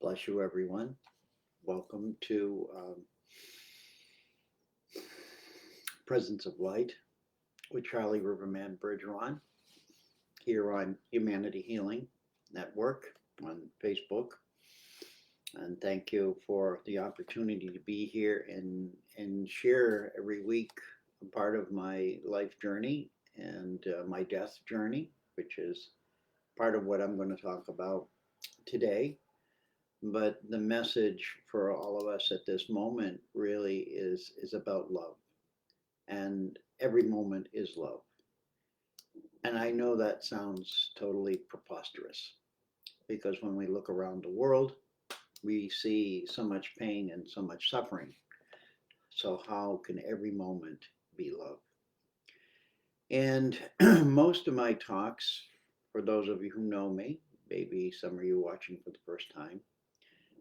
Bless you, everyone. Welcome to Presence of Light with Charlie Riverman Bergeron here on Humanity Healing Network on Facebook. And thank you for the opportunity to be here and share every week a part of my life journey and my death journey, which is part of what I'm going to talk about today. But the message for all of us at this moment really is about love, and every moment is love. And I know that sounds totally preposterous because when we look around the world, we see so much pain and so much suffering. So how can every moment be love? And most of my talks, for those of you who know me, maybe some of you watching for the first time,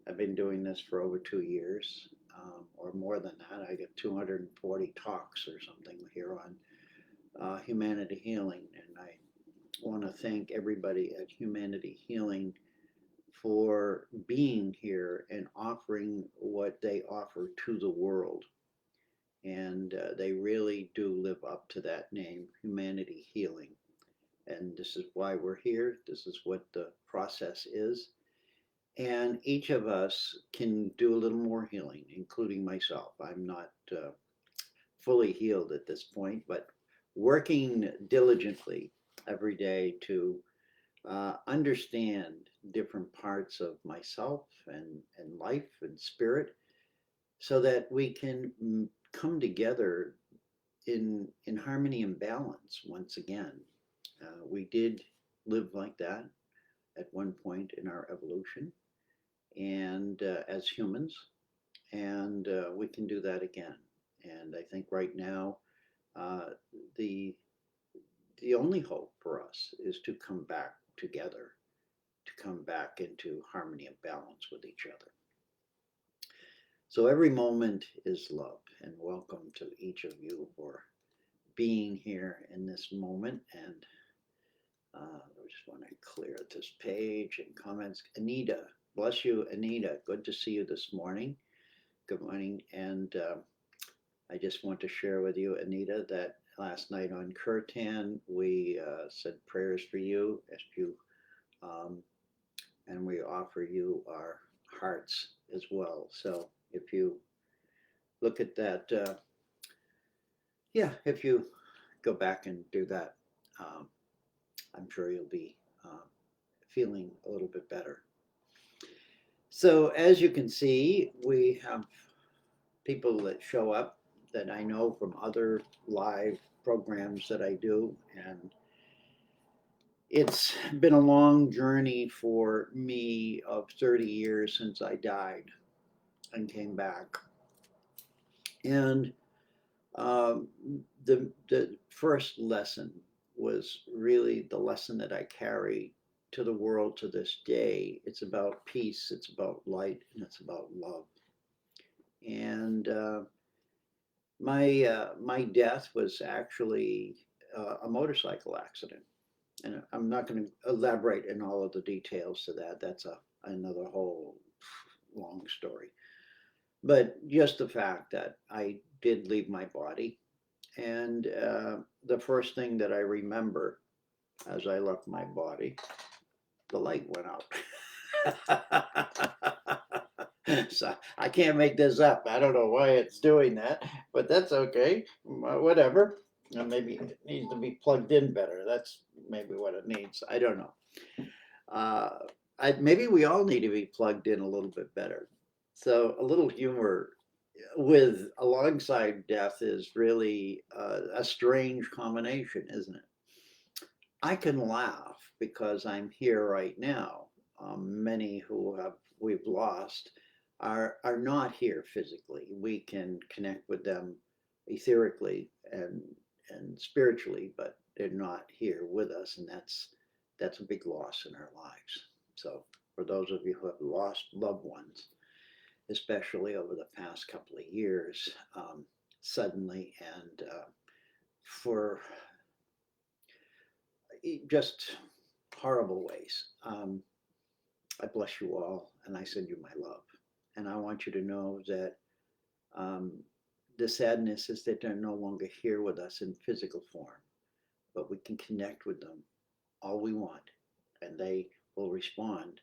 I've been doing this for over 2 years, or more than that. I get 240 talks or something here on Humanity Healing, and I want to thank everybody at Humanity Healing for being here and offering what they offer to the world. And they really do live up to that name, Humanity Healing. And this is why we're here. This is what the process is. And each of us can do a little more healing, including myself. I'm not fully healed at this point, but working diligently every day to understand different parts of myself and life and spirit so that we can come together in harmony and balance once again. We did live like that at one point in our evolution and as humans, and we can do that again. And I think right now, uh, the the only hope for us is to come back together, to come back into harmony and balance with each other. So every moment is love, and welcome to each of you for being here in this moment. And I just want to clear this page and comments. Anita, bless you, Anita. Good to see you this morning. Good morning. And I just want to share with you, Anita, that last night on Kirtan, we said prayers for you as you, um, and we offer you our hearts as well. So if you look at that, yeah, if you go back and do that, um, I'm sure you'll be feeling a little bit better. So as you can see, we have people that show up that I know from other live programs that I do, and it's been a long journey for me of 30 years since I died and came back. And um, the first lesson was really the lesson that I carry to the world to this day. It's about peace, it's about light, and it's about love. And my death was actually a motorcycle accident, and I'm not going to elaborate in all of the details to that. That's another whole long story. But just the fact that I did leave my body, and the first thing that I remember as I left my body, the light went out. So I can't make this up. I don't know why it's doing that, but that's okay. Whatever. Maybe it needs to be plugged in better. That's maybe what it needs. I don't know. Uh, maybe we all need to be plugged in a little bit better. So a little humor with alongside death is really a strange combination, isn't it? I can laugh because I'm here right now. Many who have we've lost are not here physically. We can connect with them etherically and spiritually, but they're not here with us, and that's a big loss in our lives. So for those of you who have lost loved ones, especially over the past couple of years, suddenly and for just horrible ways. I bless you all, and I send you my love. And I want you to know that um, the sadness is that they're no longer here with us in physical form, but we can connect with them all we want, and they will respond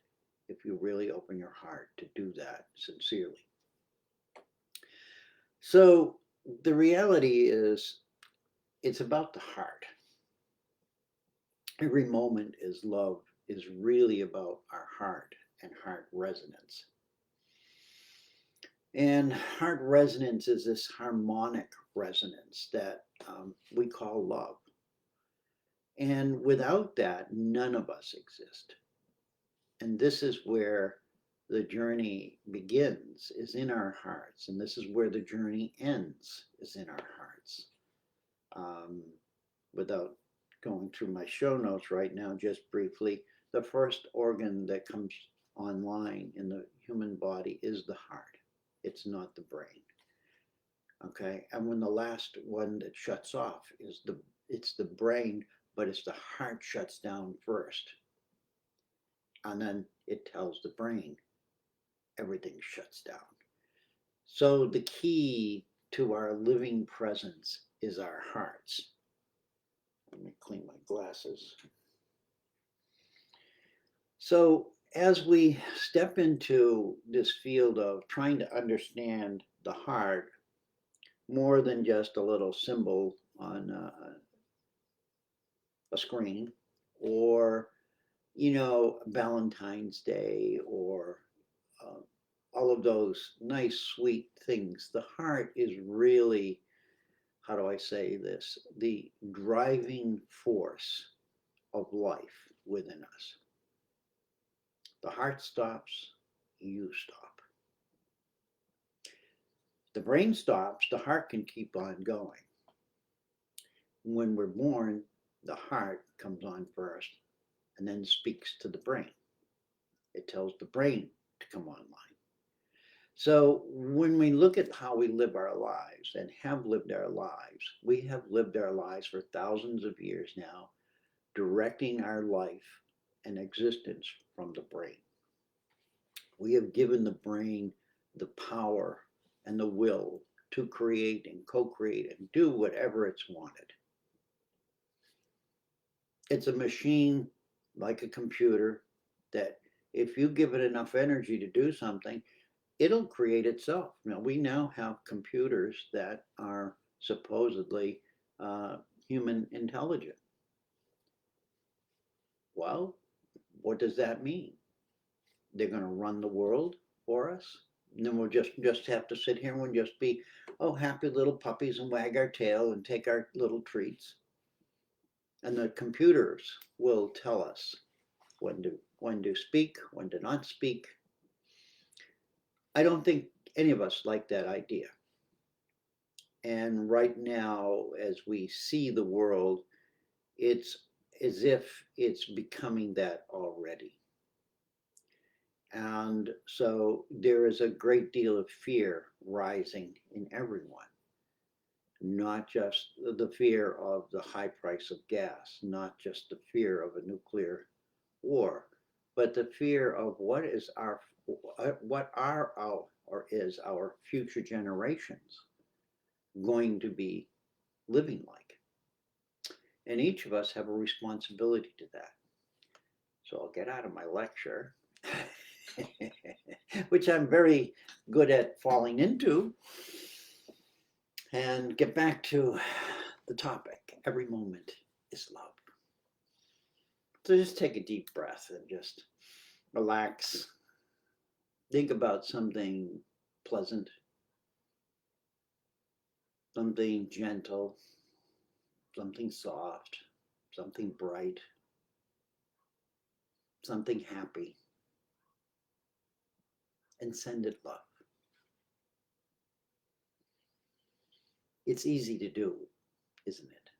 if you really open your heart to do that sincerely. So the reality is, it's about the heart. Every moment is love is really about our heart and heart resonance. And heart resonance is this harmonic resonance that we call love. And without that, none of us exist. And this is where the journey begins, is in our hearts. And this is where the journey ends, is in our hearts. Um, Without going through my show notes right now, just briefly, the first organ that comes online in the human body is the heart. It's not the brain. Okay, and when the last one that shuts off is it's the brain, but it's the heart shuts down first, and then it tells the brain everything shuts down. So the key to our living presence is our hearts. Let me clean my glasses. So as we step into this field of trying to understand the heart more than just a little symbol on a screen, or Valentine's Day, or uh, all of those nice sweet things, the heart is really, how do I say this, the driving force of life within us. The heart stops, you stop. The brain stops, the heart can keep on going. When we're born, the heart comes on first and then speaks to the brain. It tells the brain to come online. So when we look at how we live our lives and have lived our lives, we have lived our lives for thousands of years now, directing our life and existence from the brain. We have given the brain the power and the will to create and co-create and do whatever it's wanted. It's a machine like a computer that if you give it enough energy to do something, it'll create itself. Now, we now have computers that are supposedly human intelligent. Well, what does that mean? They're going to run the world for us? And then we'll just have to sit here and we'll just be, oh, happy little puppies and wag our tail and take our little treats. And the computers will tell us when to speak, when to not speak. I don't think any of us like that idea. And right now, as we see the world, it's as if it's becoming that already. And so there is a great deal of fear rising in everyone, not just the fear of the high price of gas, not just the fear of a nuclear war, but the fear of what are our or is our future generations going to be living like. And each of us have a responsibility to that. So I'll get out of my lecture, which I'm very good at falling into, and get back to the topic. Every moment is love. So just take a deep breath and just relax. Think about something pleasant, something gentle, something soft, something bright, something happy, and send it love. It's easy to do, isn't it?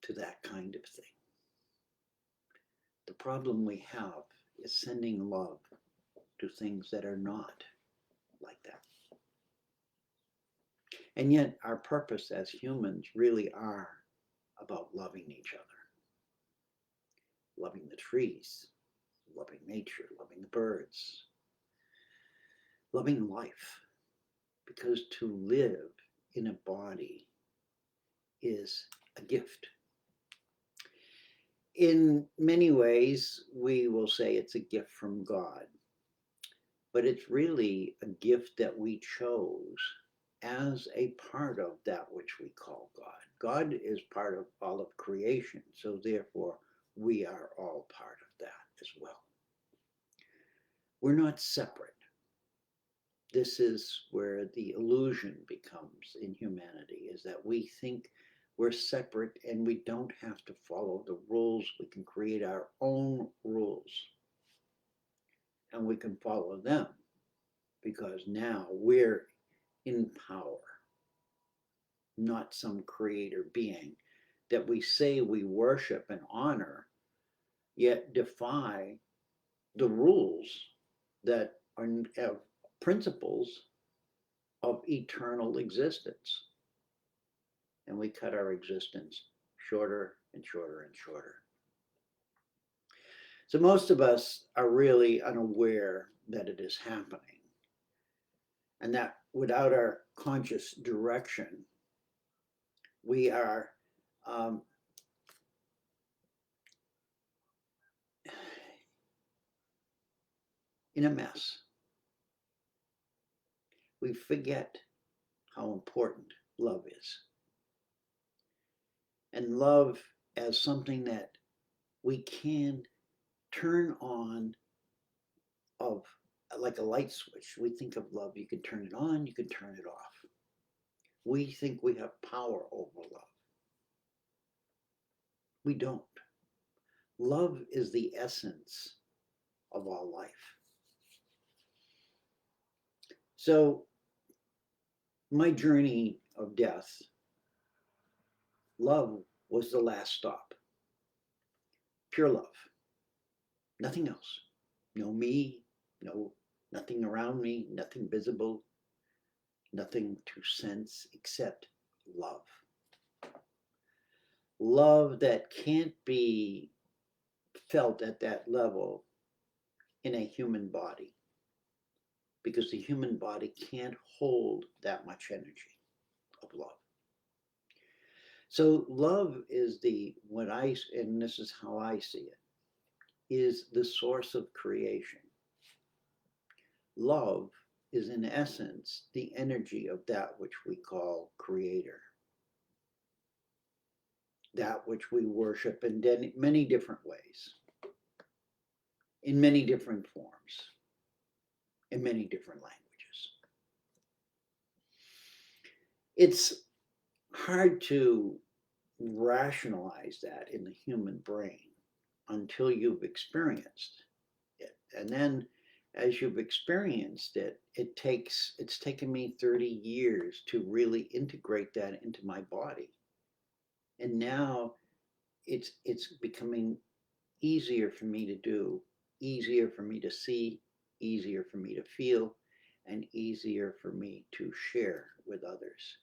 To that kind of thing. The problem we have is sending love to things that are not like that. And yet, our purpose as humans really are about loving each other, loving the trees, loving nature, loving loving the birds, loving life, because to live in a body is a gift. In many ways, we will say it's a gift from God, but it's really a gift that we chose as a part of that which we call God. God is part of all of creation, so therefore we are all part of that as well. We're not separate. This is where the illusion becomes in humanity, is that we think we're separate and we don't have to follow the rules. We can create our own rules and we can follow them because now we're in power, not some creator being that we say we worship and honor, yet defy the rules that are principles of eternal existence. And we cut our existence shorter and shorter and shorter. So most of us are really unaware that it is happening, and that without our conscious direction, we are in a mess. We forget how important love is. And love as something that we can turn on of like a light switch. We think of love, you can turn it on, you can turn it off. We think we have power over love. We don't. Love is the essence of all life. So my journey of death, love was the last stop. Pure love. Nothing else. No me, nothing around me, nothing visible, nothing to sense except love. Love that can't be felt at that level in a human body, because the human body can't hold that much energy of love. So love is and this is how I see it, is the source of creation. Love is in essence the energy of that which we call creator, that which we worship in many different ways, in many different forms, in many different languages. It's hard to rationalize that in the human brain until you've experienced it. And then as you've experienced it, it's taken me 30 years to really integrate that into my body. And now it's becoming easier for me to do, easier for me to see, easier for me to feel, and easier for me to share with others.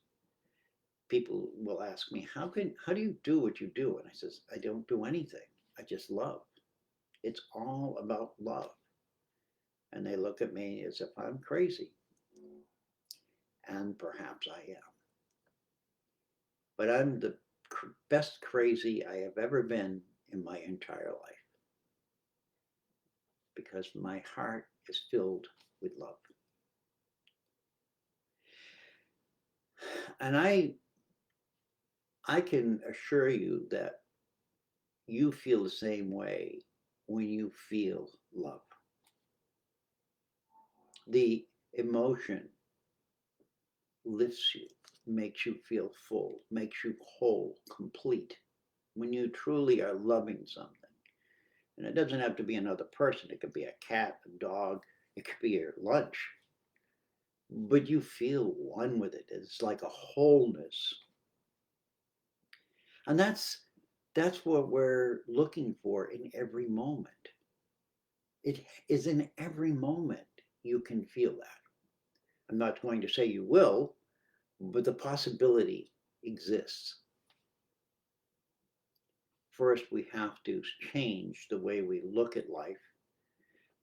People will ask me, how do you do what you do? And I says, I don't do anything. I just love. It's all about love. And they look at me as if I'm crazy. And perhaps I am. But I'm the best crazy I have ever been in my entire life, because my heart is filled with love. And I can assure you that you feel the same way when you feel love. The emotion lifts you, makes you feel full, makes you whole, complete, when you truly are loving something. And it doesn't have to be another person. It could be a cat, a dog, it could be your lunch. But you feel one with it. It's like a wholeness. And that's what we're looking for in every moment. It is in every moment you can feel that. I'm not going to say you will, but the possibility exists. First, we have to change the way we look at life.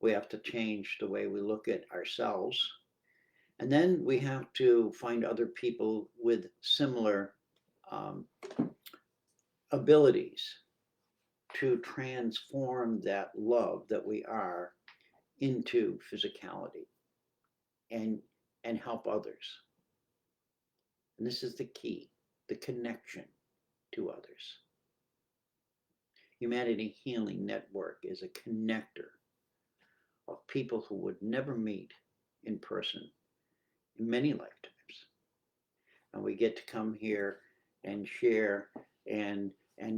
We have to change the way we look at ourselves. And then we have to find other people with similar um, abilities to transform that love that we are into physicality and and help others. And this is the key, the connection to others. Humanity Healing Network is a connector of people who would never meet in person in many lifetimes. And we get to come here and share and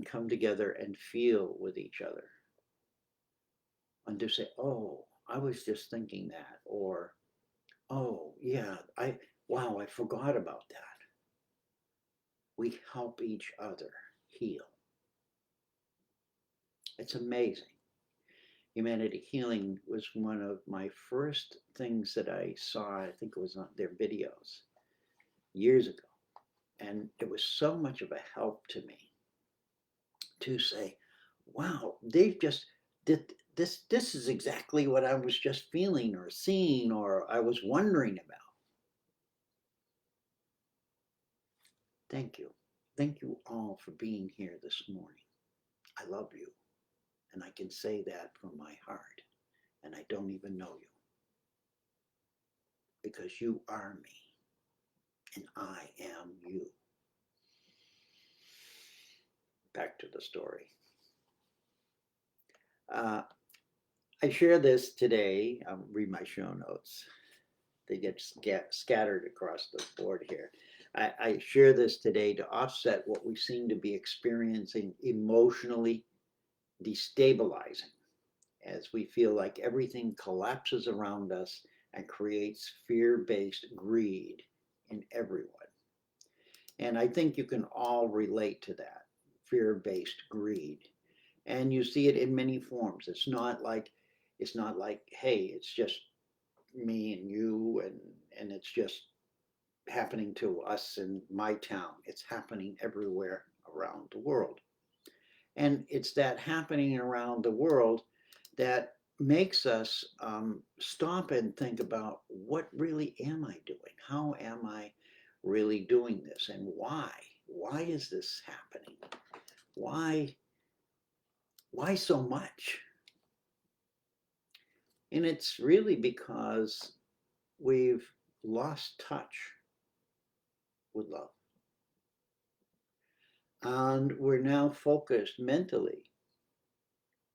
come together and feel with each other. And to say, oh, I was just thinking that, or oh yeah, wow, I forgot about that. We help each other heal. It's amazing. Humanity Healing was one of my first things that I saw. I think it was on their videos years ago. And it was so much of a help to me to say, wow, they've just did this. This is exactly what I was just feeling or seeing or I was wondering about. Thank you. Thank you all for being here this morning. I love you. And I can say that from my heart. And I don't even know you. Because you are me. And I am you. Back to the story. I share this today. I'll read my show notes. They get scattered across the board here. I share this today to offset what we seem to be experiencing emotionally destabilizing as we feel like everything collapses around us and creates fear-based greed in everyone. And I think you can all relate to that fear-based greed. And you see it in many forms. It's not like, hey, it's just me and you and it's just happening to us in my town. It's happening everywhere around the world. And it's that happening around the world that makes us stop and think about what really am I doing? How am I really doing this? And why? Why is this happening? Why so much? And it's really because we've lost touch with love. And we're now focused mentally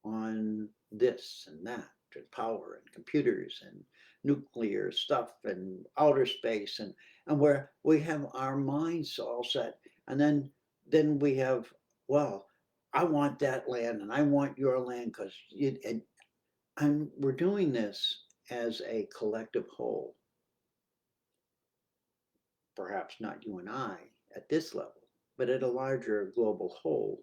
on this and that, and power and computers and nuclear stuff and outer space and where we have our minds all set. And then we have, well, I want that land and I want your land because and we're doing this as a collective whole. Perhaps not you and I at this level, but at a larger global whole,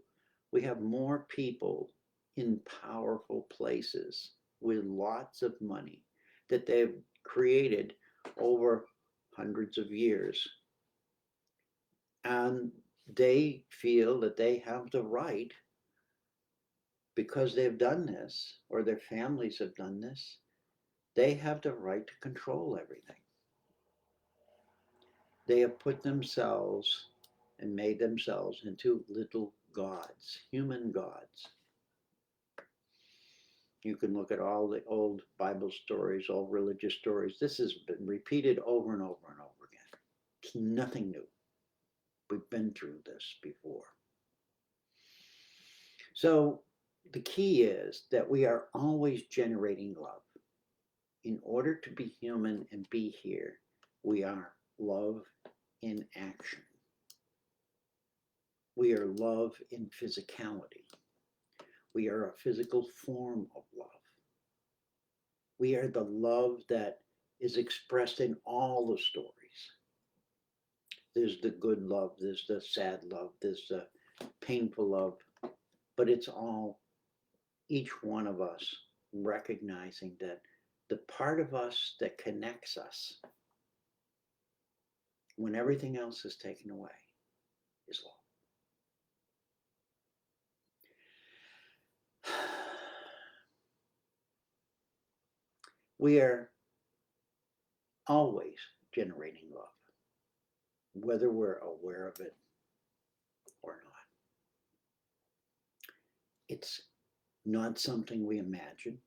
we have more people in powerful places with lots of money that they've created over hundreds of years. And they feel that they have the right, because they've done this, or their families have done this, they have the right to control everything. They have put themselves and made themselves into little gods, human gods. You can look at all the old Bible stories, old religious stories. This has been repeated over and over and over again. It's nothing new. We've been through this before. So the key is that we are always generating love. In order to be human and be here, we are love in action. We are love in physicality. We are a physical form of love. We are the love that is expressed in all the stories. There's the good love, there's the sad love, there's the painful love, but it's all each one of us recognizing that the part of us that connects us when everything else is taken away is love. We are always generating love, whether we're aware of it or not. It's not something we imagine,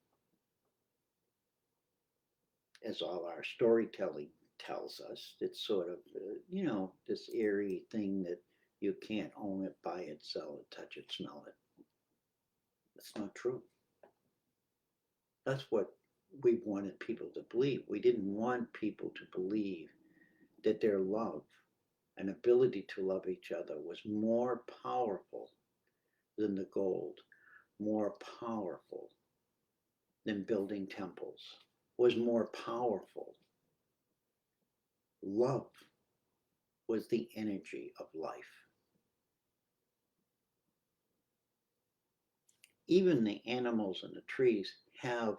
as all our storytelling tells us. It's sort of, this airy thing that you can't own it, buy it, sell it, touch it, smell it. That's not true. That's what we wanted people to believe. We didn't want people to believe that their love and ability to love each other was more powerful than the gold, more powerful than building temples, was more powerful. Love was the energy of life. Even the animals and the trees have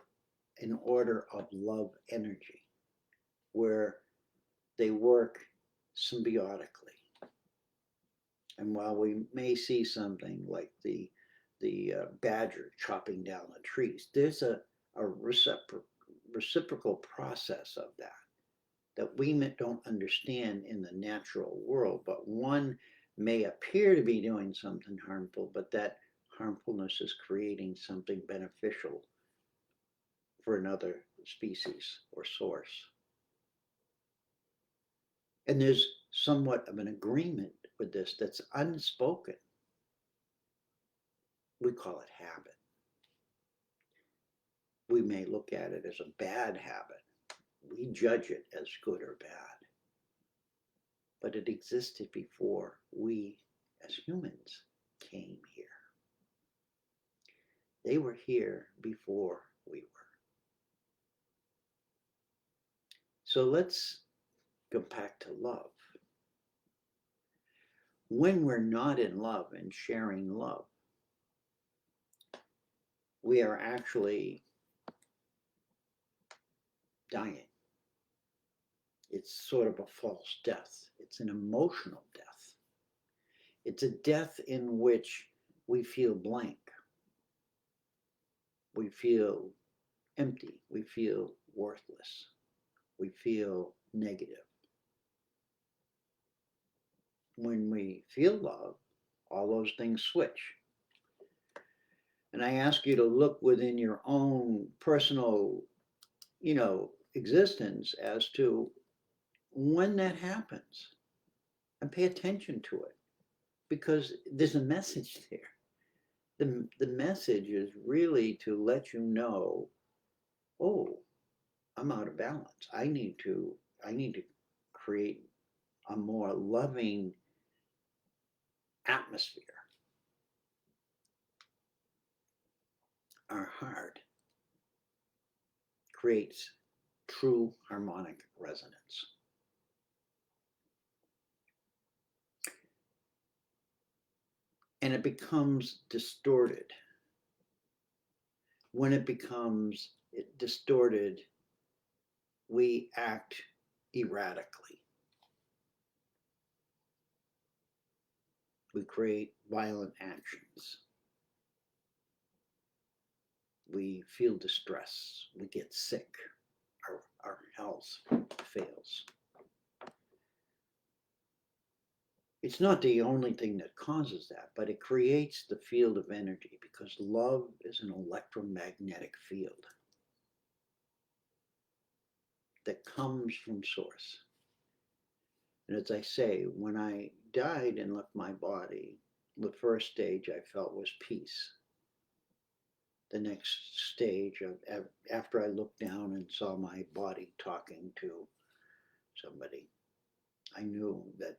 an order of love energy where they work symbiotically. And while we may see something like the badger chopping down the trees, there's a reciprocal process of that we don't understand in the natural world, but one may appear to be doing something harmful, but that harmfulness is creating something beneficial for another species or source. And there's somewhat of an agreement with this that's unspoken. We call it habit. We may look at it as a bad habit. We judge it as good or bad. But it existed before we as humans came here. They were here before we were. So let's go back to love. When we're not in love and sharing love, we are actually dying. It's sort of a false death. It's an emotional death. It's a death in which we feel blank. We feel empty. We feel worthless. We feel negative. When we feel love, all those things switch. And I ask you to look within your own personal, existence as to when that happens and pay attention to it because there's a message there. The message is really to let you know, oh, I'm out of balance. I need to create a more loving atmosphere. Our heart creates true harmonic resonance. And it becomes distorted. When it becomes distorted, we act erratically. We create violent actions. We feel distress. We get sick. Our health fails. It's not the only thing that causes that, but it creates the field of energy because love is an electromagnetic field that comes from source. And as I say, when I died and left my body, the first stage I felt was peace. The next stage, after I looked down and saw my body talking to somebody, I knew that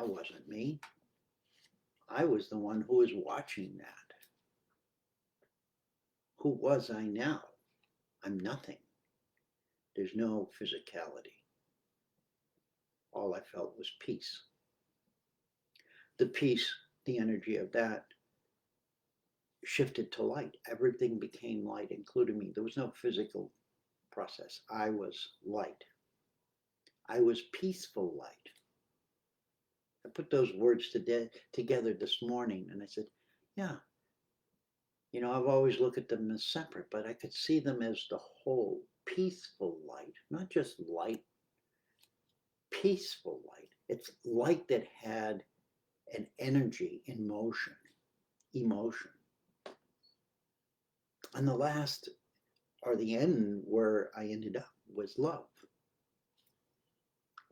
wasn't me. I was the one who was watching that. Who was I now? I'm nothing. There's no physicality. All I felt was peace. The peace, the energy of that shifted to light. Everything became light, including me. There was no physical process. I was light. I was peaceful light. I put those words together this morning and I said, yeah, I've always looked at them as separate, but I could see them as the whole peaceful light, not just light, peaceful light. It's light that had an energy in motion, emotion. And the last or the end where I ended up was love.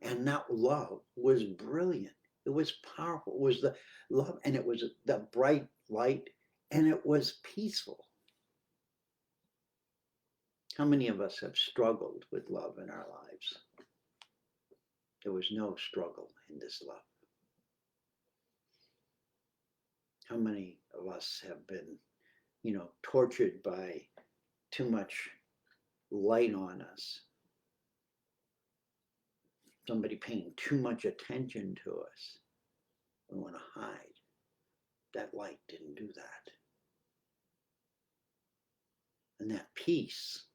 And that love was brilliant. It was powerful. It was the love, and it was the bright light, and it was peaceful. How many of us have struggled with love in our lives? There was no struggle in this love. How many of us have been, tortured by too much light on us? Somebody paying too much attention to us. We want to hide. That light didn't do that. And that peace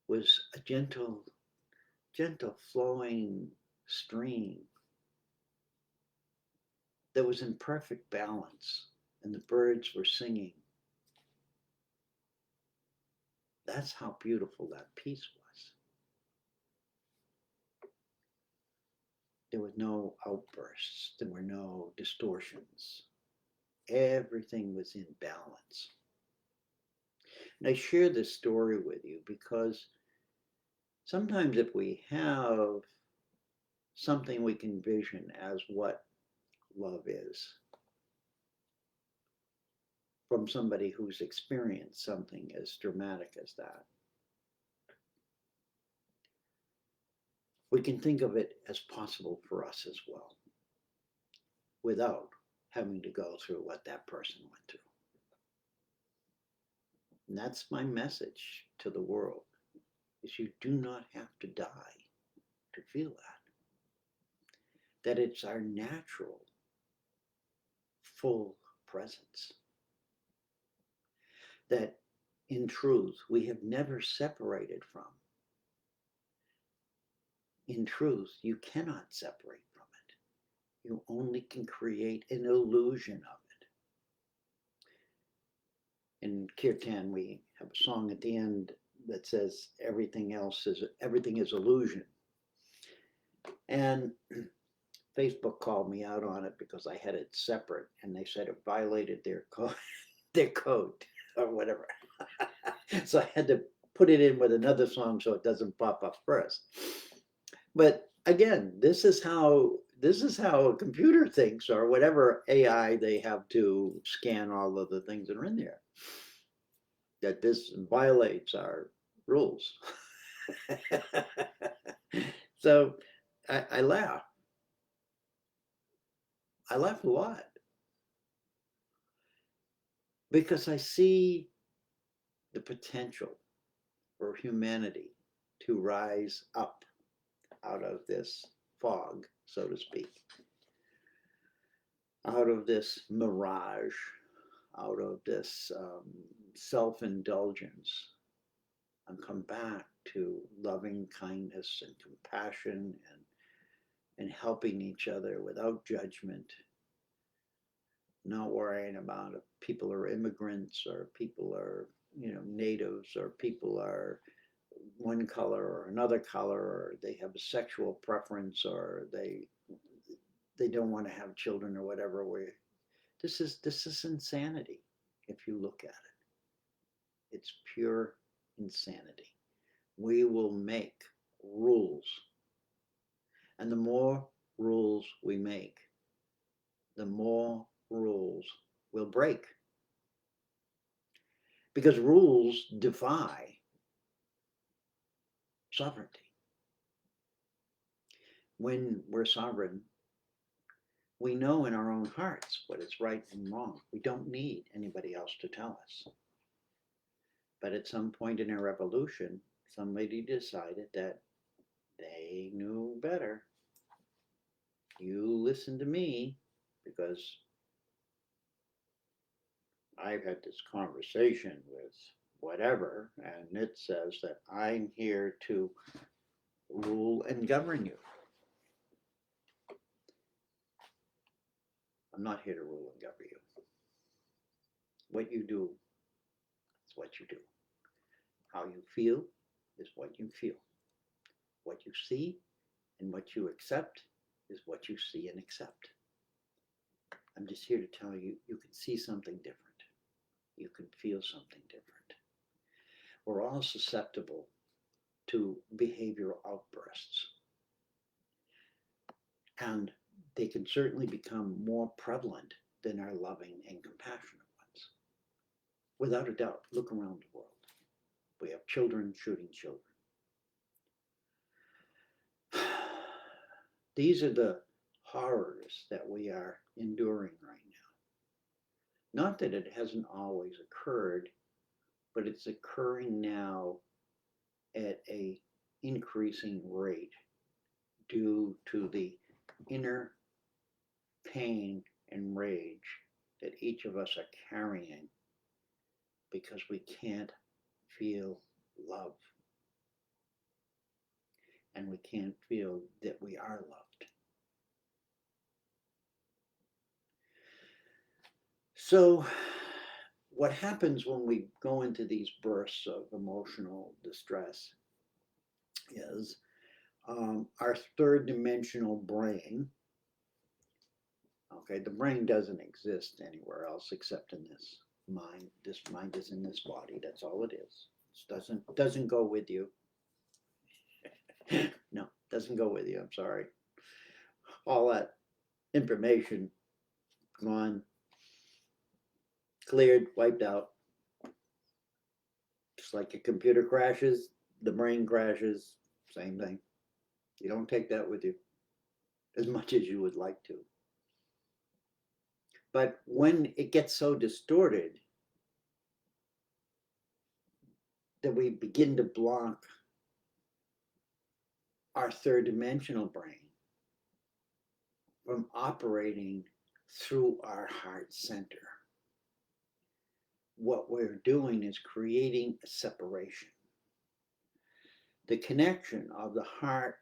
was a gentle flowing stream that was in perfect balance, and the birds were singing. That's how beautiful that peace was. There were no outbursts, there were no distortions. Everything was in balance. And I share this story with you because sometimes if we have something we can vision as what love is, from somebody who's experienced something as dramatic as that, we can think of it as possible for us as well, without having to go through what that person went through. And that's my message to the world, is you do not have to die to feel that. That it's our natural, full presence. That in truth, we have never separated from. In truth, you cannot separate from it. You only can create an illusion of it. In Kirtan, we have a song at the end that says everything is illusion. And Facebook called me out on it because I had it separate, and they said it violated their code or whatever. So I had to put it in with another song so it doesn't pop up first. But again, this is how a computer thinks, or whatever AI they have to scan all of the things that are in there. That this violates our rules. So I laugh. I laugh a lot because I see the potential for humanity to rise up out of this fog, so to speak, out of this mirage, out of this self-indulgence, and come back to loving kindness and compassion and helping each other without judgment, not worrying about if people are immigrants or people are, natives, or people are one color or another color, or they have a sexual preference, or they don't want to have children or whatever. This is insanity if you look at it. It's pure insanity. We will make rules, and the more rules we make, the more rules we'll break, because rules defy sovereignty. When we're sovereign, we know in our own hearts what is right and wrong. We don't need anybody else to tell us. But at some point in our evolution, somebody decided that they knew better. You listen to me, because I've had this conversation with whatever, and it says that I'm here to rule and govern you. I'm not here to rule and govern you. What you do is what you do. How you feel is what you feel. What you see and what you accept is what you see and accept. I'm just here to tell you, you can see something different. You can feel something different. We're all susceptible to behavioral outbursts, and they can certainly become more prevalent than our loving and compassionate ones. Without a doubt, look around the world. We have children shooting children. These are the horrors that we are enduring right now. Not that it hasn't always occurred, but it's occurring now at a increasing rate due to the inner pain and rage that each of us are carrying because we can't feel love and we can't feel that we are loved. So what happens when we go into these bursts of emotional distress is our third dimensional brain, okay, the brain doesn't exist anywhere else except in this mind. This mind is in this body. That's all it is. It doesn't go with you. No, doesn't go with you. I'm sorry. All that information gone, cleared, wiped out. Just like a computer crashes, the brain crashes, same thing. You don't take that with you as much as you would like to. But when it gets so distorted that we begin to block our third dimensional brain from operating through our heart center, what we're doing is creating a separation. The connection of the heart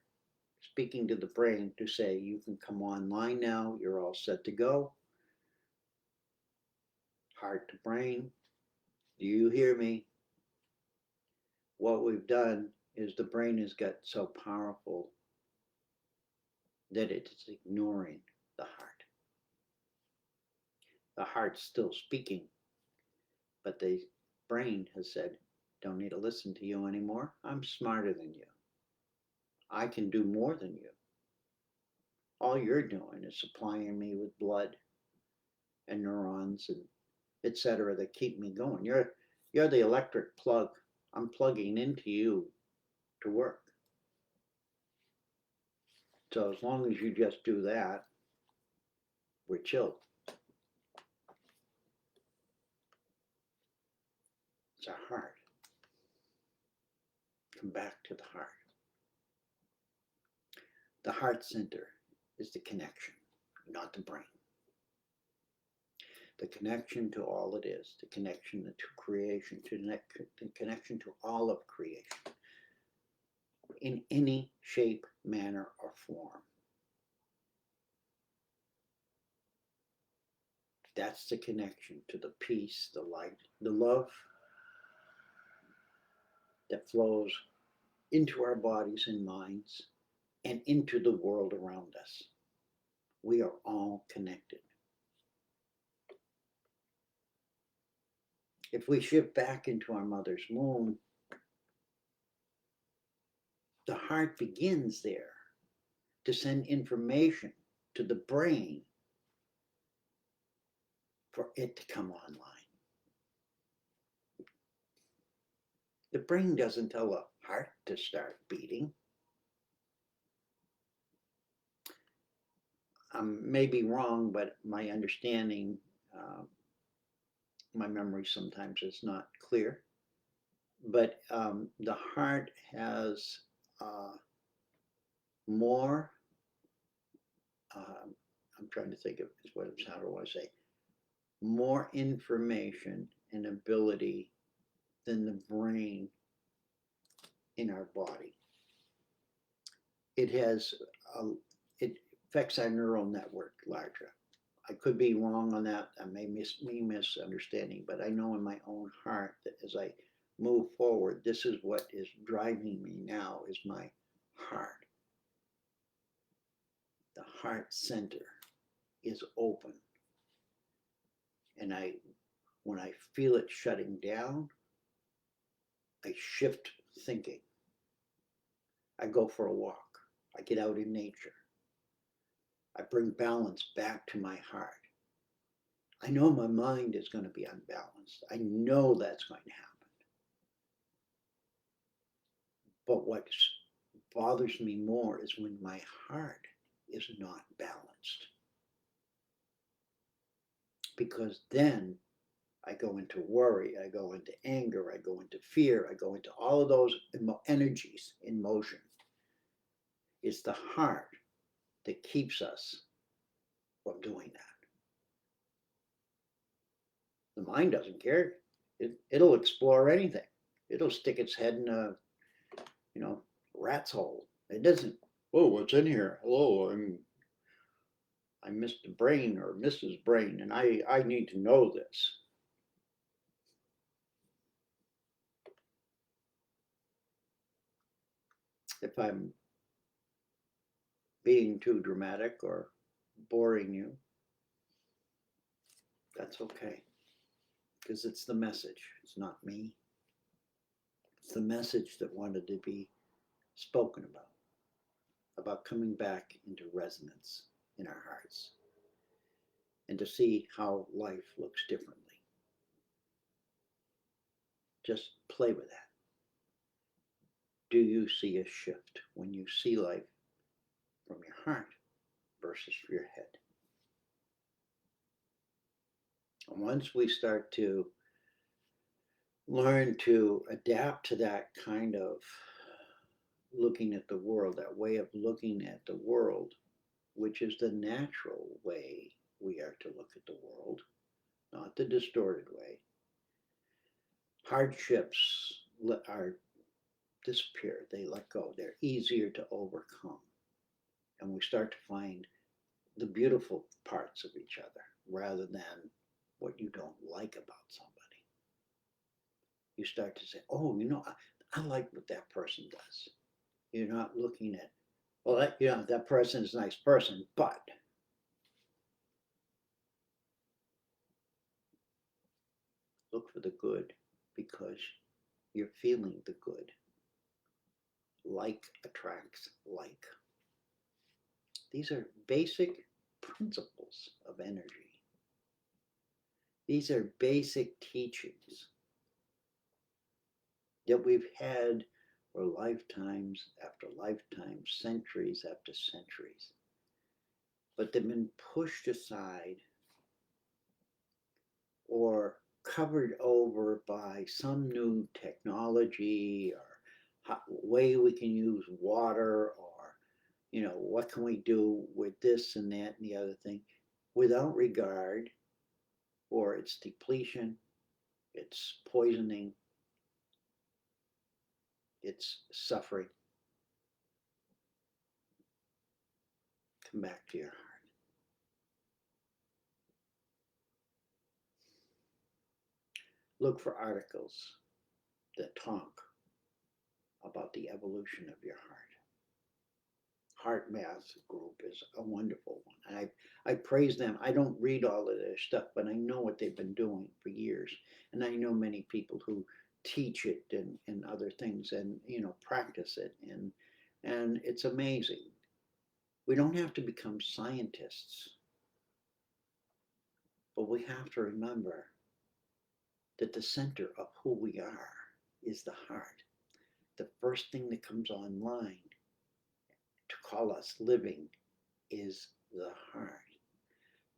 speaking to the brain to say, you can come online now, you're all set to go. Heart to brain, do you hear me? What we've done is the brain has got so powerful that it's ignoring the heart. The heart's still speaking, but the brain has said, don't need to listen to you anymore. I'm smarter than you. I can do more than you. All you're doing is supplying me with blood and neurons and etc. that keep me going. You're the electric plug. I'm plugging into you to work. So as long as you just do that, we're chilled. It's our heart. Come back to the heart. The heart center is the connection, not the brain. The connection to all it is, the connection to creation, the connection to all of creation in any shape, manner, or form. That's the connection to the peace, the light, the love that flows into our bodies and minds and into the world around us. We are all connected. If we shift back into our mother's womb, the heart begins there to send information to the brain for it to come online. The brain doesn't tell the heart to start beating. May be wrong, but my understanding, my memory sometimes is not clear. But the heart has more, I'm trying to think of how do I say, more information and ability than the brain in our body. It has, it affects our neural network larger. I could be wrong on that. I may be misunderstanding, but I know in my own heart that as I move forward, this is what is driving me now is my heart. The heart center is open. And when I feel it shutting down, I shift thinking. I go for a walk. I get out in nature. I bring balance back to my heart. I know my mind is going to be unbalanced. I know that's going to happen. But what bothers me more is when my heart is not balanced. Because then I go into worry, I go into anger, I go into fear, I go into all of those energies in motion. It's the heart that keeps us from doing that. The mind doesn't care. It'll explore anything. It'll stick its head in a, rat's hole. It doesn't, oh, what's in here? Hello, I'm Mr. Brain or Mrs. Brain, and I need to know this. If I'm being too dramatic or boring you, that's okay. Because it's the message. It's not me. It's the message that wanted to be spoken about coming back into resonance in our hearts and to see how life looks differently. Just play with that. Do you see a shift when you see life from your heart versus your head? And once we start to learn to adapt to that kind of looking at the world, that way of looking at the world, which is the natural way we are to look at the world, not the distorted way, hardships are disappear. They let go. They're easier to overcome. And we start to find the beautiful parts of each other rather than what you don't like about somebody. You start to say, oh, I like what that person does. You're not looking at, well, that person is a nice person, but look for the good because you're feeling the good. Like attracts like. These are basic principles of energy. These are basic teachings that we've had for lifetimes after lifetimes, centuries after centuries. But they've been pushed aside or covered over by some new technology or way we can use water or what can we do with this and that and the other thing without regard for its depletion, its poisoning, its suffering. Come back to your heart. Look for articles that talk about the evolution of your heart. Heart Math Group is a wonderful one. And I praise them. I don't read all of their stuff, but I know what they've been doing for years. And I know many people who teach it and other things and practice it. And it's amazing. We don't have to become scientists, but we have to remember that the center of who we are is the heart. The first thing that comes online to call us living is the heart.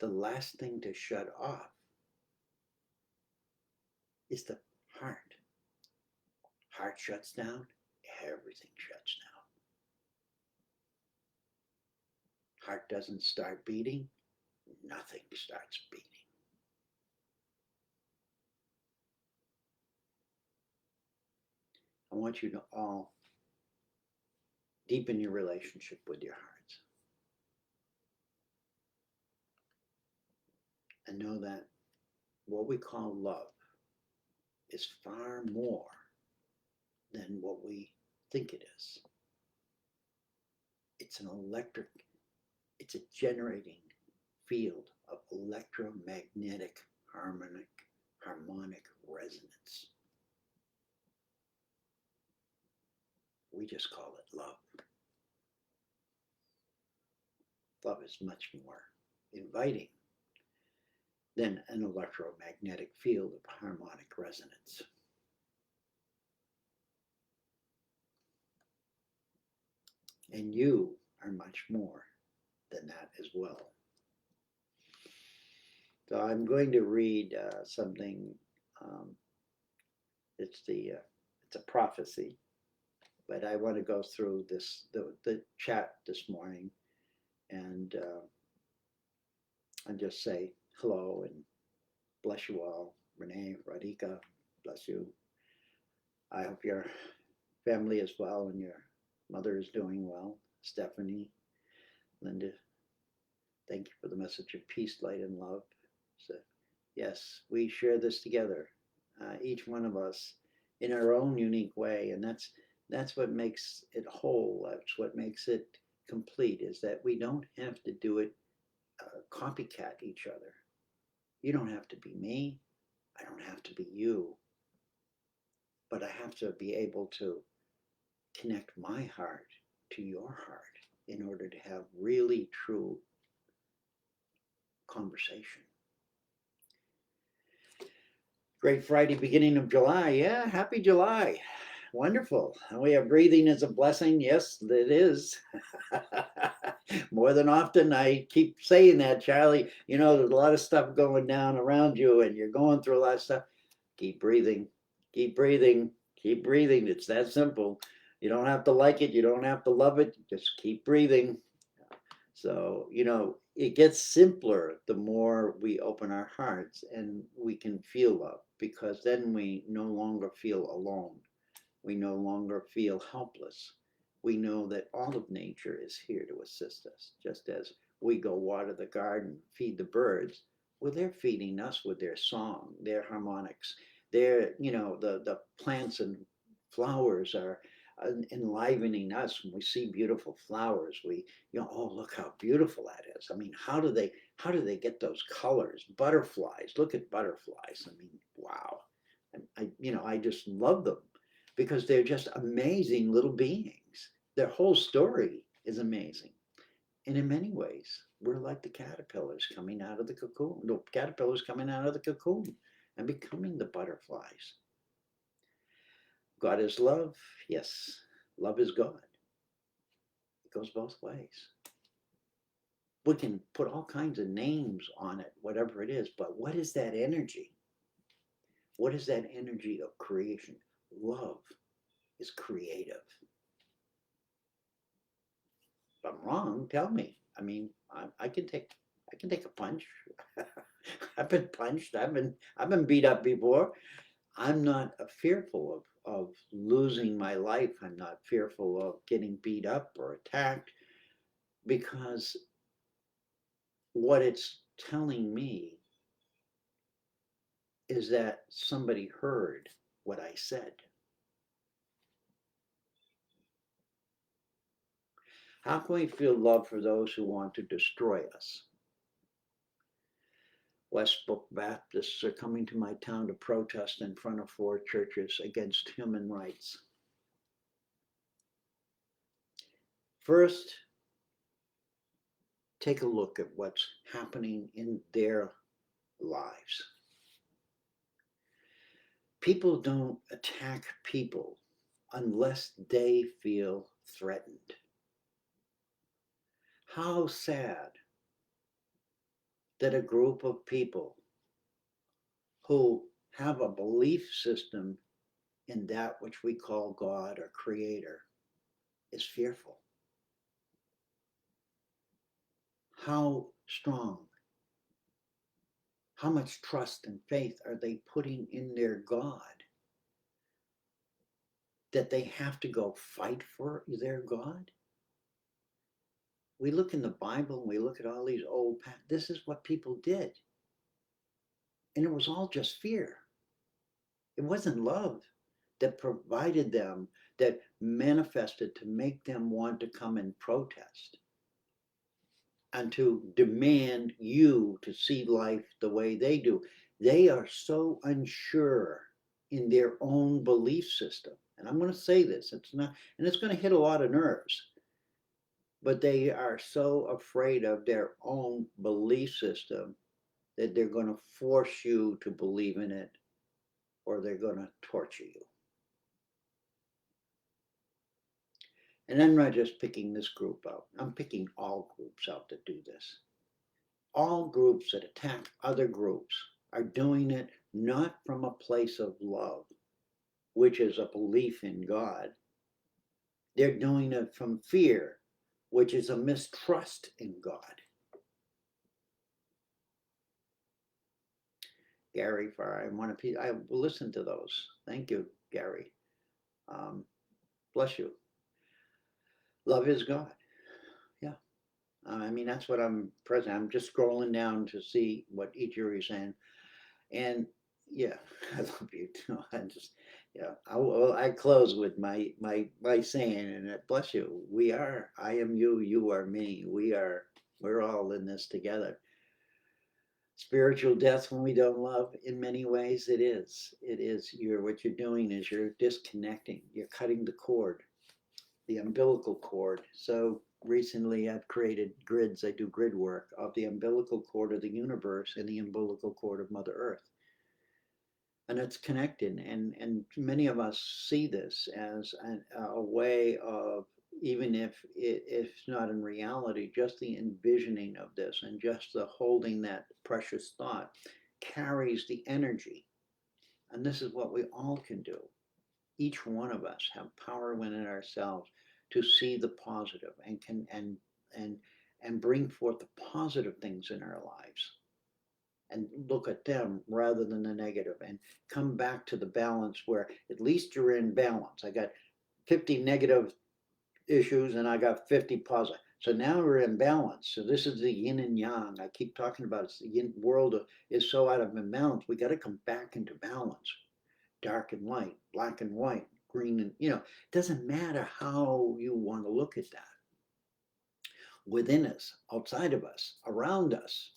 The last thing to shut off is the heart. Heart shuts down, everything shuts down. Heart doesn't start beating, nothing starts beating. I want you to all deepen your relationship with your hearts. and know that what we call love is far more than what we think it is. It's an electric, it's a generating field of electromagnetic harmonic resonance. We just call it love. Love is much more inviting than an electromagnetic field of harmonic resonance. And you are much more than that as well. So I'm going to read something. Um, it's a prophecy, but I want to go through the chat this morning and just say hello and bless you all. Renee, Radhika, bless you. I hope your family is well and your mother is doing well. Stephanie, Linda, thank you for the message of peace, light, and love. So, yes, we share this together, each one of us in our own unique way, and that's what makes it whole. That's what makes it complete. Is that we don't have to do it copycat each other. You don't have to be me. I don't have to be you. But I have to be able to connect my heart to your heart in order to have really true conversation. Great Friday, beginning of July. Yeah, happy July. Wonderful. We have breathing as a blessing. Yes, it is. More than often, I keep saying that, Charlie. You know, there's a lot of stuff going down around you, and you're going through a lot of stuff. Keep breathing. Keep breathing. Keep breathing. It's that simple. You don't have to like it. You don't have to love it. Just keep breathing. So, you know, it gets simpler the more we open our hearts and we can feel love, because then we no longer feel alone. We no longer feel helpless. We know that all of nature is here to assist us, just as we go water the garden, feed the birds. Well, they're feeding us with their song, their harmonics. Their, you know, the plants and flowers are enlivening us. When we see beautiful flowers, we, you know, oh, look how beautiful that is. I mean, how do they get those colors? Butterflies, look at butterflies. I mean, wow. I just love them because they're just amazing little beings. Their whole story is amazing. And in many ways, we're like the caterpillars coming out of the cocoon, the caterpillars coming out of the cocoon and becoming the butterflies. God is love. Yes, love is God. It goes both ways. We can put all kinds of names on it, whatever it is, but what is that energy? What is that energy of creation? Love is creative. If I'm wrong, tell me. I mean, I can take a punch. I've been punched. I've been beat up before. I'm not fearful of losing my life. I'm not fearful of getting beat up or attacked, because what it's telling me is that somebody heard what I said. How can we feel love for those who want to destroy us? Westbrook Baptists are coming to my town to protest in front of 4 churches against human rights. First, take a look at what's happening in their lives. People don't attack people unless they feel threatened. How sad that a group of people who have a belief system in that which we call God or Creator is fearful. How strong, how much trust and faith are they putting in their God that they have to go fight for their God? We look in the Bible and we look at all these old, this is what people did. And it was all just fear. It wasn't love that provided them, that manifested to make them want to come and protest and to demand you to see life the way they do. They are so unsure in their own belief system. And I'm going to say this, it's not, and it's going to hit a lot of nerves, but they are so afraid of their own belief system that they're going to force you to believe in it, or they're going to torture you. And I'm not just picking this group out, I'm picking all groups out that do this. All groups that attack other groups are doing it not from a place of love, which is a belief in God. They're doing it from fear, which is a mistrust in God. Gary, I will listen to those. Thank you, Gary. Bless you. Love is God. Yeah. I mean, that's what I'm present. I'm just scrolling down to see what each of you is saying. And yeah, I love you too. I just, yeah, I close with my saying, and bless you. We are, I am you, you are me. We're all in this together. Spiritual death when we don't love, in many ways it is. It is, what you're doing is you're disconnecting. You're cutting the cord, the umbilical cord. So recently I've created grids. I do grid work of the umbilical cord of the universe and the umbilical cord of Mother Earth. And it's connected. And many of us see this as a way of, even if it's not in reality, just the envisioning of this and just the holding that precious thought carries the energy. And this is what we all can do. Each one of us have power within ourselves to see the positive and can and bring forth the positive things in our lives and look at them rather than the negative and come back to the balance where at least you're in balance. I got 50 negative issues and I got 50 positive. So now we're in balance. So this is the yin and yang. I keep talking about it. The yin world is so out of imbalance. We got to come back into balance. Dark and light, black and white, green and, it doesn't matter how you want to look at that. Within us, outside of us, around us,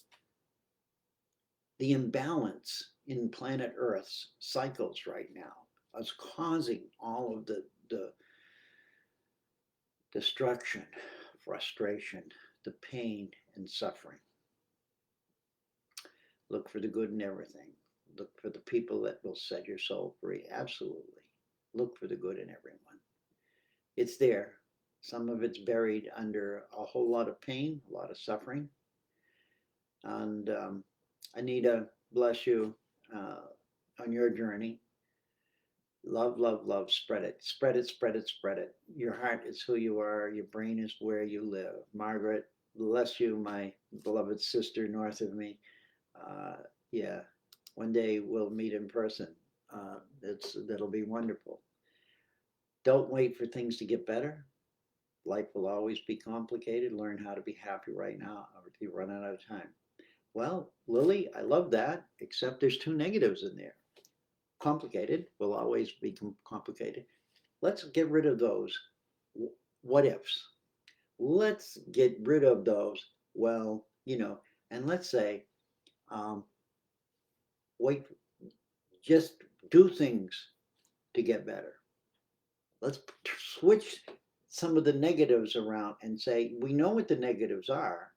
the imbalance in planet Earth's cycles right now is causing all of the destruction, frustration, the pain and suffering. Look for the good in everything. Look for the people that will set your soul free. Absolutely. Look for the good in everyone. It's there. Some of it's buried under a whole lot of pain, a lot of suffering. And Anita, bless you on your journey. Love, love, love. Spread it. Spread it, spread it, spread it. Your heart is who you are. Your brain is where you live. Margaret, bless you, my beloved sister north of me. Yeah, one day we'll meet in person. That'll be wonderful. Don't wait for things to get better. Life will always be complicated. Learn how to be happy right now, or you run out of time. Well, Lily, I love that, except there's two negatives in there. Complicated will always be complicated. Let's get rid of those what ifs. Let's get rid of those, well, and let's say, wait, just do things to get better. Let's switch some of the negatives around and say, we know what the negatives are,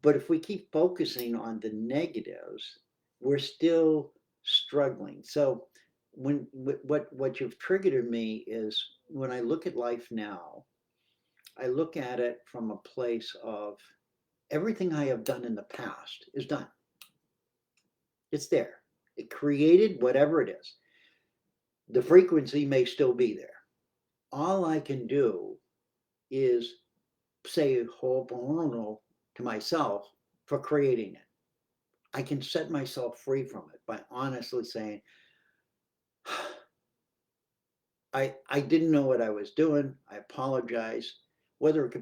but if we keep focusing on the negatives, we're still struggling. So what you've triggered in me is when I look at life now, I look at it from a place of everything I have done in the past is done. It's there. It created whatever it is. The frequency may still be there. All I can do is say ho'oponopono to myself for creating it. I can set myself free from it by honestly saying, I didn't know what I was doing. I apologize. Whether it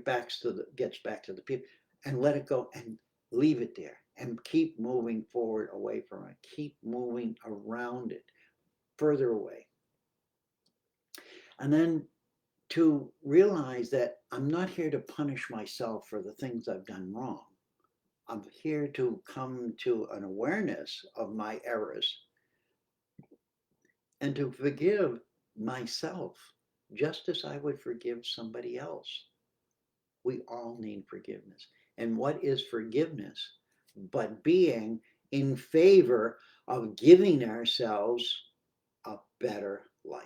gets back to the people, and let it go and leave it there. and keep moving forward away from it. Keep moving around it, further away. And then to realize that I'm not here to punish myself for the things I've done wrong. I'm here to come to an awareness of my errors and to forgive myself just as I would forgive somebody else. We all need forgiveness. And what is forgiveness but being in favor of giving ourselves a better life?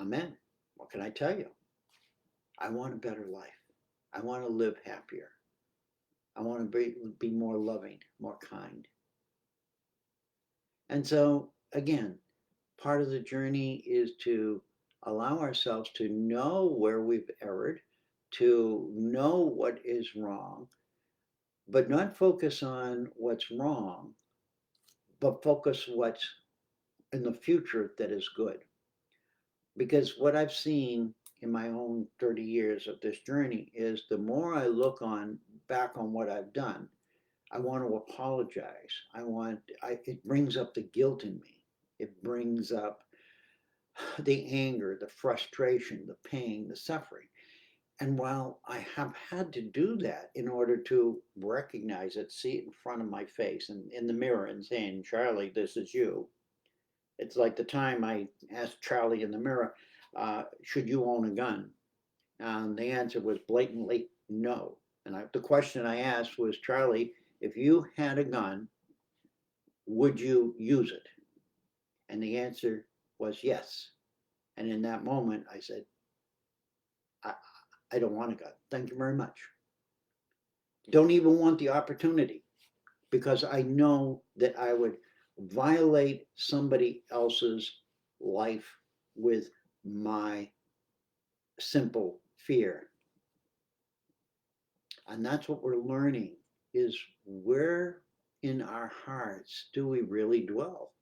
Amen. What can I tell you? I want a better life. I want to live happier. I want to be more loving, more kind. And so, again, part of the journey is to allow ourselves to know where we've erred, to know what is wrong, but not focus on what's wrong, but focus what's in the future that is good. Because what I've seen in my own 30 years of this journey is the more I look on back on what I've done, I want to apologize. It brings up the guilt in me. It brings up the anger, the frustration, the pain, the suffering. And while I have had to do that in order to recognize it, see it in front of my face and in the mirror and saying, Charlie, this is you. It's like the time I asked Charlie in the mirror, should you own a gun? And the answer was blatantly no. And the question I asked was, Charlie, if you had a gun, would you use it? And the answer was yes. And in that moment, I said, I, I don't want a gun. Thank you very much. Don't even want the opportunity because I know that I would violate somebody else's life with my simple fear. And that's what we're learning is where in our hearts do we really dwell?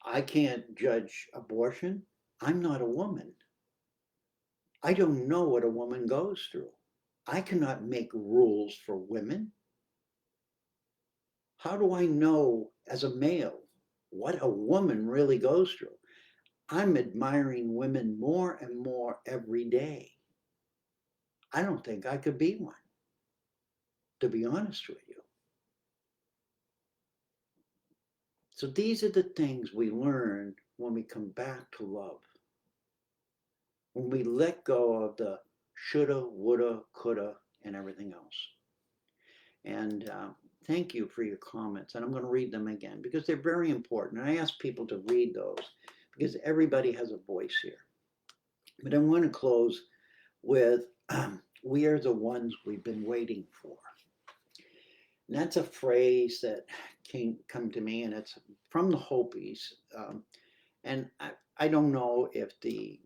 I can't judge abortion. I'm not a woman. I don't know what a woman goes through. I cannot make rules for women. How do I know as a male what a woman really goes through? I'm admiring women more and more every day. I don't think I could be one, to be honest with you. So these are the things we learn when we come back to love. When we let go of the shoulda, woulda, coulda, and everything else. And thank you for your comments. And I'm going to read them again because they're very important. And I ask people to read those because everybody has a voice here. But I want to close with we are the ones we've been waiting for. And that's a phrase that come to me, and it's from the Hopis. And I don't know if the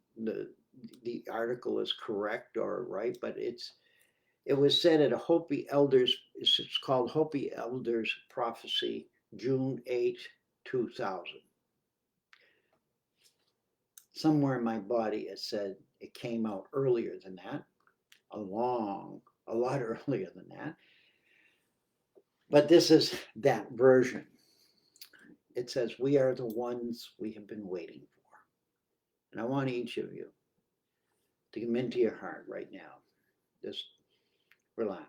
article is correct or right, but it was said at a Hopi elders. It's called Hopi Elders Prophecy, June 8, 2000. Somewhere in my body it said it came out earlier than that, a lot earlier than that. But this is that version. It says, we are the ones we have been waiting for. And I want each of you to come into your heart right now. Just relax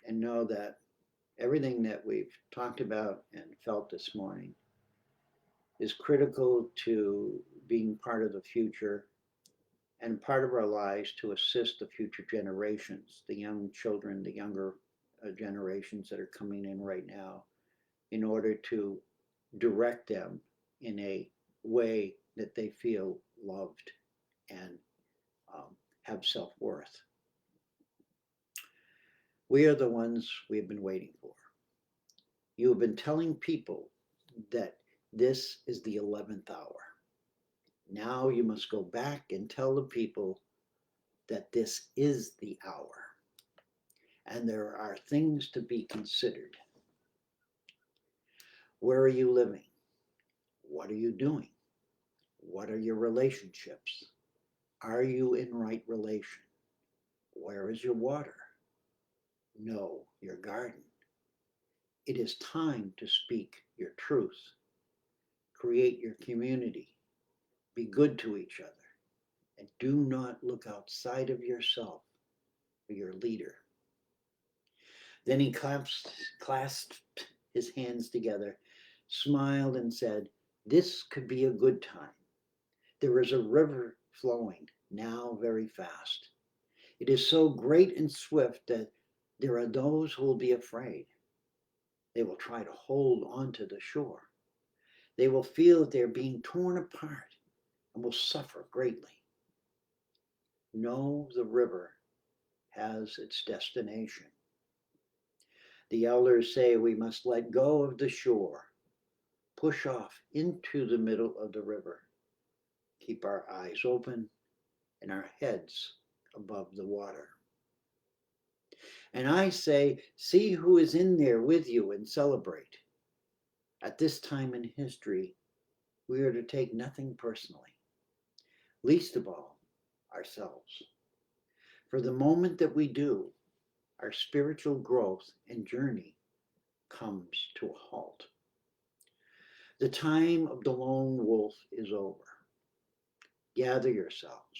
and know that everything that we've talked about and felt this morning is critical to being part of the future and part of our lives to assist the future generations, the young children, the younger generations that are coming in right now, in order to direct them in a way that they feel loved and have self-worth. We are the ones we have been waiting for. You have been telling people that this is the 11th hour. Now you must go back and tell the people that this is the hour. And there are things to be considered. Where are you living? What are you doing? What are your relationships? Are you in right relation? Where is your water? Know your garden. It is time to speak your truth. Create your community. Be good to each other. And do not look outside of yourself for your leader. Then he clasped his hands together, smiled, and said, "This could be a good time. There is a river flowing, now very fast. It is so great and swift that there are those who will be afraid. They will try to hold onto the shore. They will feel that they are being torn apart and will suffer greatly. No, the river has its destination. The elders say we must let go of the shore, push off into the middle of the river, keep our eyes open and our heads above the water. And I say, see who is in there with you and celebrate. At this time in history, we are to take nothing personally, least of all ourselves. For the moment that we do, our spiritual growth and journey comes to a halt. The time of the lone wolf is over. Gather yourselves.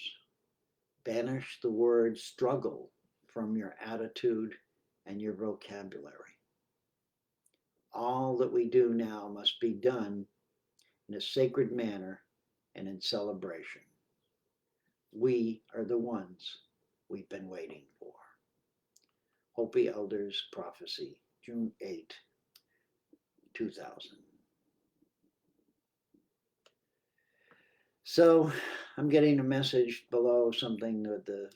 Banish the word struggle from your attitude and your vocabulary. All that we do now must be done in a sacred manner and in celebration. We are the ones we've been waiting for. Hopi Elders Prophecy, June 8, 2000. So I'm getting a message below, something with the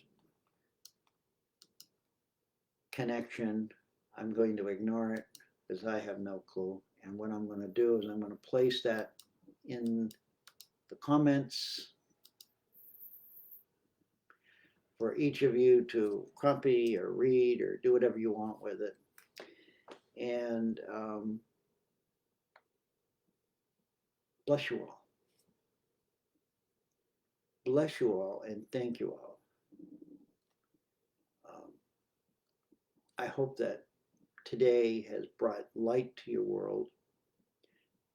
connection. I'm going to ignore it because I have no clue. And what I'm going to do is I'm going to place that in the comments for each of you to copy or read or do whatever you want with it. And bless you all. Bless you all and thank you all. I hope that today has brought light to your world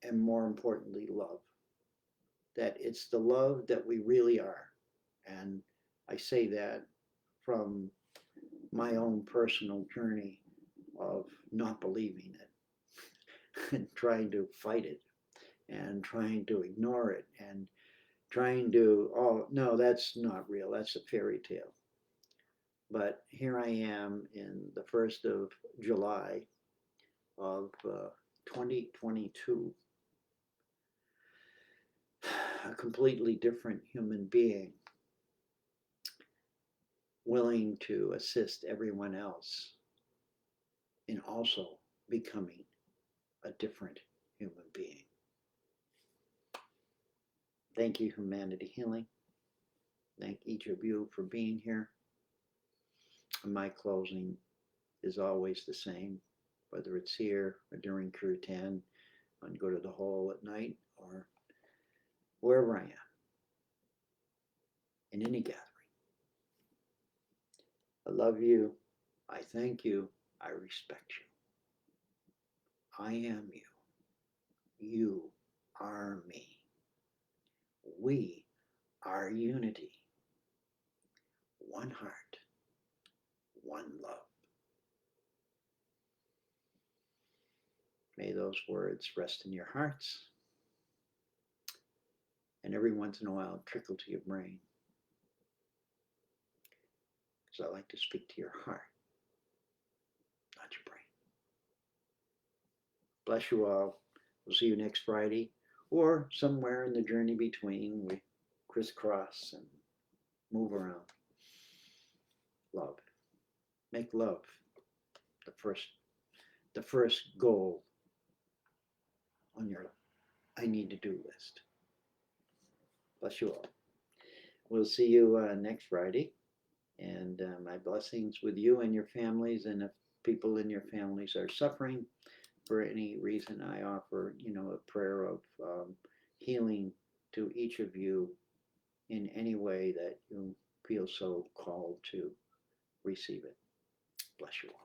and, more importantly, love. That it's the love that we really are. And I say that from my own personal journey of not believing it and trying to fight it and trying to ignore it and trying to, oh, no, that's not real. That's a fairy tale. But here I am in the 1st of July of 2022, a completely different human being, willing to assist everyone else in also becoming a different human being. Thank you, Humanity Healing. Thank each of you for being here. My closing is always the same, whether it's here or during Kirtan, on Go to the Hole at night, or wherever I am, in any gathering. I love you. I thank you. I respect you. I am you. You are me. We are unity. One heart, one love. May those words rest in your hearts and every once in a while trickle to your brain. Because I like to speak to your heart, not your brain. Bless you all. We'll see you next Friday or somewhere in the journey between. We crisscross and move around. Love. Make love the first goal on your I need to do list. Bless you all. We'll see you next Friday. And my blessings with you and your families. And if people in your families are suffering for any reason, I offer, a prayer of healing to each of you in any way that you feel so called to receive it. Bless you all.